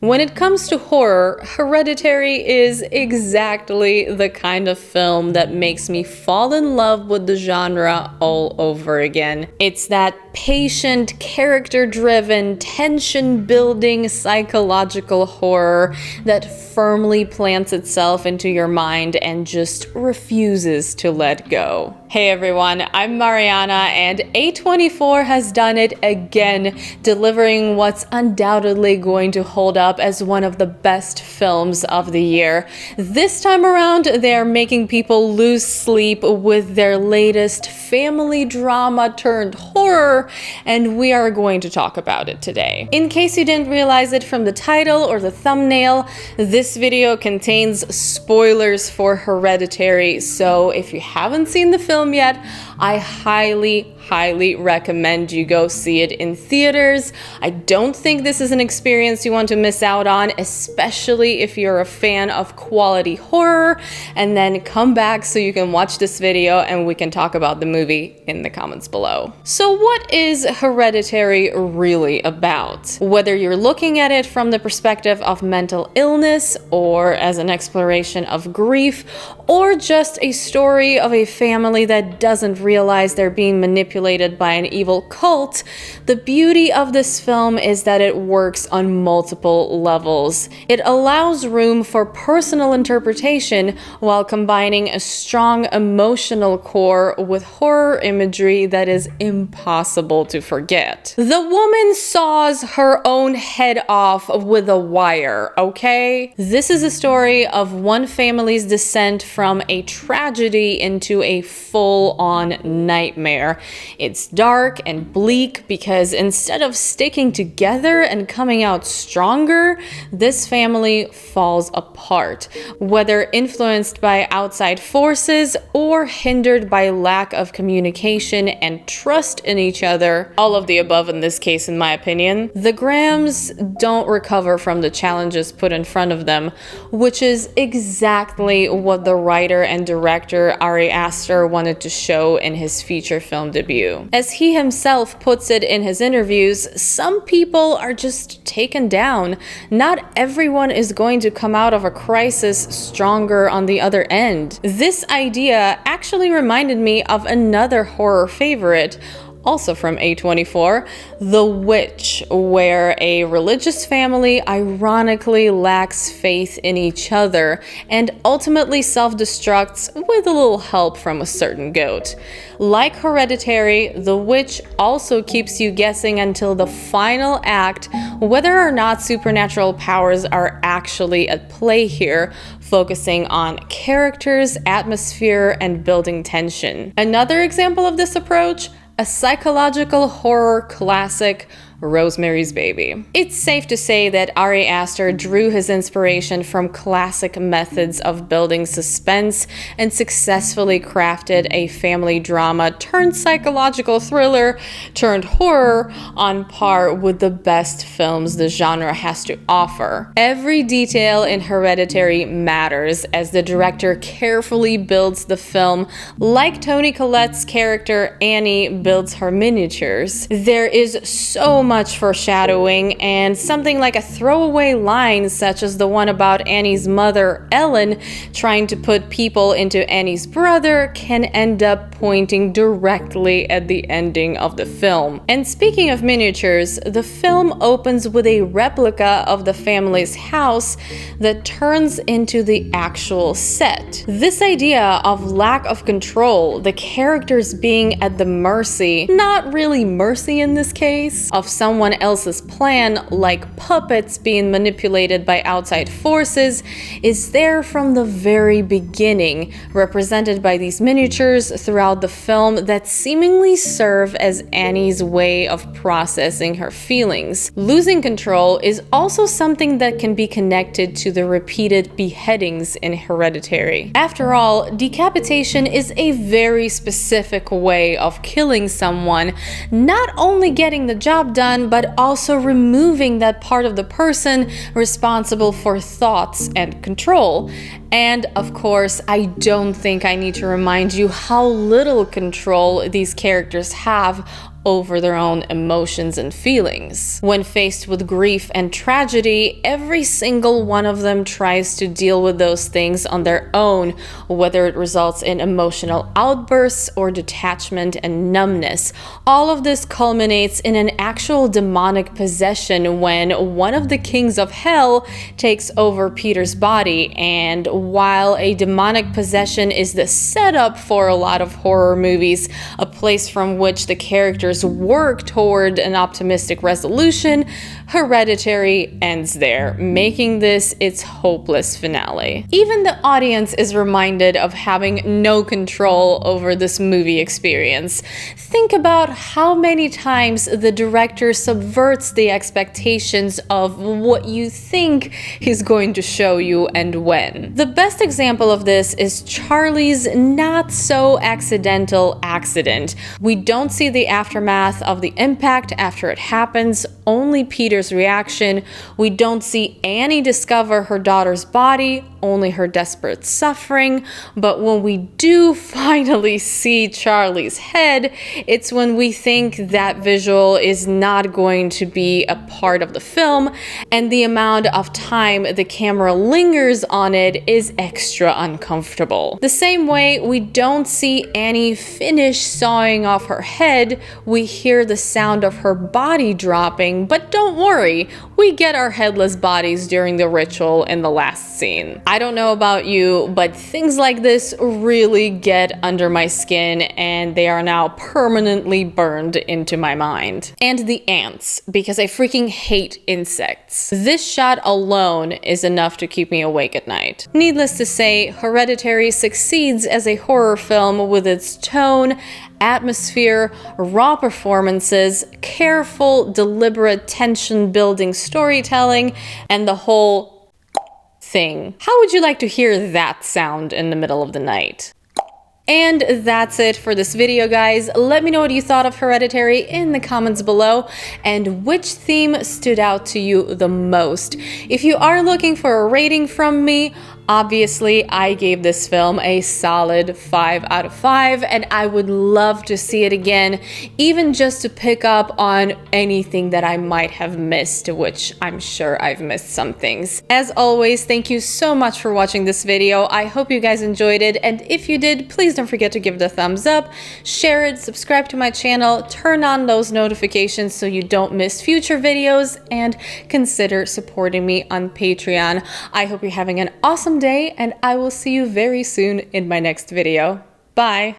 When it comes to horror, Hereditary is exactly the kind of film that makes me fall in love with the genre all over again. It's that patient, character-driven, tension-building psychological horror that firmly plants itself into your mind and just refuses to let go. Hey everyone, I'm Marianna, and A24 has done it again, delivering what's undoubtedly going to hold up as one of the best films of the year. This time around, they're making people lose sleep with their latest family drama turned horror, and we are going to talk about it today. In case you didn't realize it from the title or the thumbnail, this video contains spoilers for Hereditary, so if you haven't seen the film yet, I highly recommend you go see it in theaters. I don't think this is an experience you want to miss out on, especially if you're a fan of quality horror, and then come back so you can watch this video and we can talk about the movie in the comments below. So what is Hereditary really about? Whether you're looking at it from the perspective of mental illness, or as an exploration of grief, or just a story of a family that doesn't realize they're being manipulated by an evil cult, the beauty of this film is that it works on multiple levels. It allows room for personal interpretation while combining a strong emotional core with horror imagery that is impossible to forget. The woman saws her own head off with a wire, okay? This is a story of one family's descent from a tragedy into a full-on nightmare. It's dark and bleak because instead of sticking together and coming out stronger, this family falls apart, whether influenced by outside forces or hindered by lack of communication and trust in each other. All of the above in this case, in my opinion. The Grahams don't recover from the challenges put in front of them, which is exactly what the writer and director Ari Aster wanted to show in his feature film debut. As he himself puts it in his interviews, some people are just taken down. Not everyone is going to come out of a crisis stronger on the other end. This idea actually reminded me of another horror favorite, also from A24, The Witch, where a religious family ironically lacks faith in each other and ultimately self-destructs with a little help from a certain goat. Like Hereditary, The Witch also keeps you guessing until the final act whether or not supernatural powers are actually at play here, focusing on characters, atmosphere, and building tension. Another example of this approach, a psychological horror classic, Rosemary's Baby. It's safe to say that Ari Aster drew his inspiration from classic methods of building suspense and successfully crafted a family drama turned psychological thriller turned horror on par with the best films the genre has to offer. Every detail in Hereditary matters as the director carefully builds the film like Toni Collette's character Annie builds her miniatures. There is so much foreshadowing, and something like a throwaway line such as the one about Annie's mother Ellen trying to put people into Annie's brother can end up pointing directly at the ending of the film. And speaking of miniatures, the film opens with a replica of the family's house that turns into the actual set. This idea of lack of control, the characters being at the mercy, not really mercy in this case, of someone else's plan, like puppets being manipulated by outside forces, is there from the very beginning, represented by these miniatures throughout the film that seemingly serve as Annie's way of processing her feelings. Losing control is also something that can be connected to the repeated beheadings in Hereditary. After all, decapitation is a very specific way of killing someone, not only getting the job done, but also removing that part of the person responsible for thoughts and control. And of course, I don't think I need to remind you how little control these characters have over their own emotions and feelings. When faced with grief and tragedy, every single one of them tries to deal with those things on their own, whether it results in emotional outbursts or detachment and numbness. All of this culminates in an actual demonic possession when one of the kings of hell takes over Peter's body. And while a demonic possession is the setup for a lot of horror movies, a place from which the characters work toward an optimistic resolution, Hereditary ends there, making this its hopeless finale. Even the audience is reminded of having no control over this movie experience. Think about how many times the director subverts the expectations of what you think he's going to show you and when. The best example of this is Charlie's not so accidental accident. We don't see the aftermath of the impact after it happens, only Peter's reaction. We don't see Annie discover her daughter's body, only her desperate suffering. But when we do finally see Charlie's head, it's when we think that visual is not going to be a part of the film, and the amount of time the camera lingers on it is extra uncomfortable. The same way we don't see Annie finish sawing off her head, we hear the sound of her body dropping, but don't worry, we get our headless bodies during the ritual in the last scene. I don't know about you, but things like this really get under my skin, and they are now permanently burned into my mind. And the ants, because I freaking hate insects. This shot alone is enough to keep me awake at night. Needless to say, Hereditary succeeds as a horror film with its tone, atmosphere, raw performances, careful, deliberate, tension-building storytelling, and the whole thing. How would you like to hear that sound in the middle of the night? And that's it for this video, guys. Let me know what you thought of Hereditary in the comments below, and which theme stood out to you the most. If you are looking for a rating from me, obviously, I gave this film a solid 5 out of 5, and I would love to see it again, even just to pick up on anything that I might have missed, which I'm sure I've missed some things. As always, thank you so much for watching this video. I hope you guys enjoyed it, and if you did, please don't forget to give it a thumbs up, share it, subscribe to my channel, turn on those notifications so you don't miss future videos, and consider supporting me on Patreon. I hope you're having an awesome day, and I will see you very soon in my next video. Bye!